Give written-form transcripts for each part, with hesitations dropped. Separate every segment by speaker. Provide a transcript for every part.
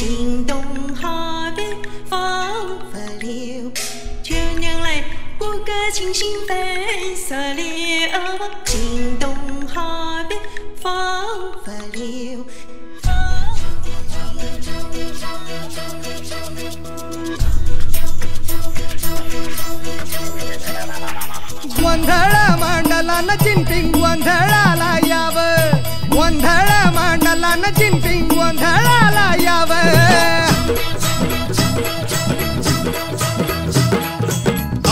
Speaker 1: 京东哈边风拂柳，全娘来过个清新粉色柳。京东哈边风拂柳。
Speaker 2: गोंधळ मांडलान चिंटिंग गोंधळाला यावं गोंधळ मांडलान चिंटिंग गोंधळाला यावं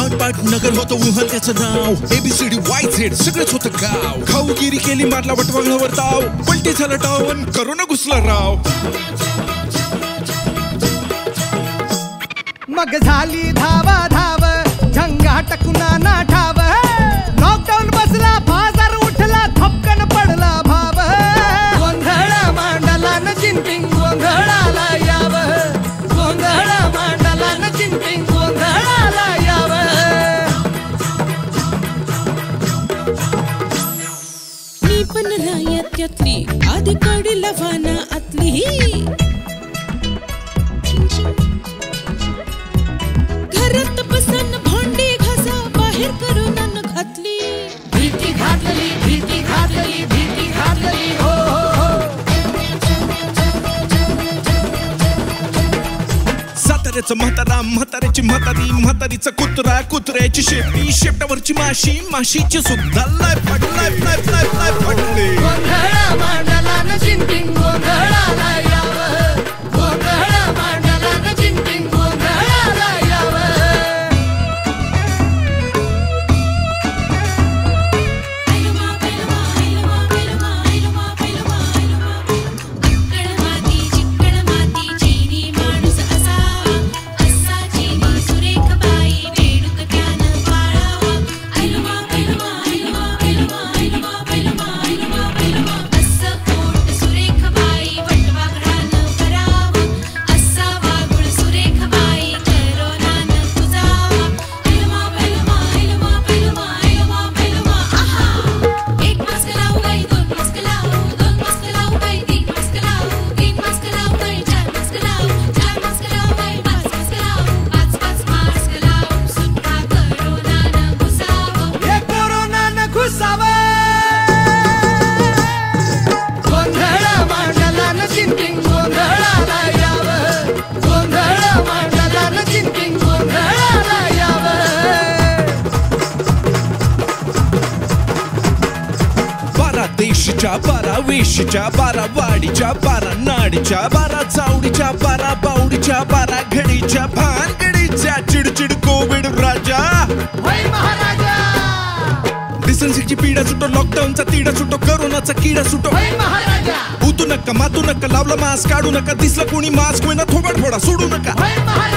Speaker 3: आटपाट नगर होतं वुहान त्याचं नाव ABCD YZ सगळंच होतं गाव खाऊगिरी केली मारला वटवांगणावर ताव पलटी झालं टाव अन करोना घुसला राव
Speaker 2: मग झाली धावा धाव झंगाट कुणाना ठाव लॉकडाऊन बसला बाजार उठला थपकन पडला भाव गोंधळ मांडलान चिंटिंग गोंधळाला यावं गोंधळ मांडलान चिंटिंग गोंधळाला यावं
Speaker 4: मी पण रायातली आधी कडी लवाना आतली घरात बसन भांडी घासा बाहेर करून अन्न घातली
Speaker 2: भीती घातली भीती घातली भीती घातली हो हो
Speaker 3: साताऱ्याचं म्हातारा म्हाताऱ्याची म्हातारी म्हातारीचं कुत्रा कुत्र्याची शेपटी शेपटावरची माशी माशीची सुद्धा लाय फाटले
Speaker 2: गोंधळ मांडलान चिंटिंग गोंधळाला यावं गोंधळ मांडलान चिंटिंग गोंधळाला यावं
Speaker 3: देशीच्या बारा वेशीच्या बारा वाडीच्या बारा नाडीच्या बारा चावडीच्या बारा बावडीच्या बारा घडीच्या भानगडीच्या चिडचिड कोविड राजा
Speaker 2: महाराजा
Speaker 3: डिस्टन्सिंगची पीडा सुटो लॉकडाऊनचा तिडा सुटो करोनाचा किडा सुटो
Speaker 2: महाराजा
Speaker 3: उतू नका मातू नका लावला मास्क काढू नका दिसला कोणी मास्क होईना थोबाड फोडा सोडू नका
Speaker 2: महाराजा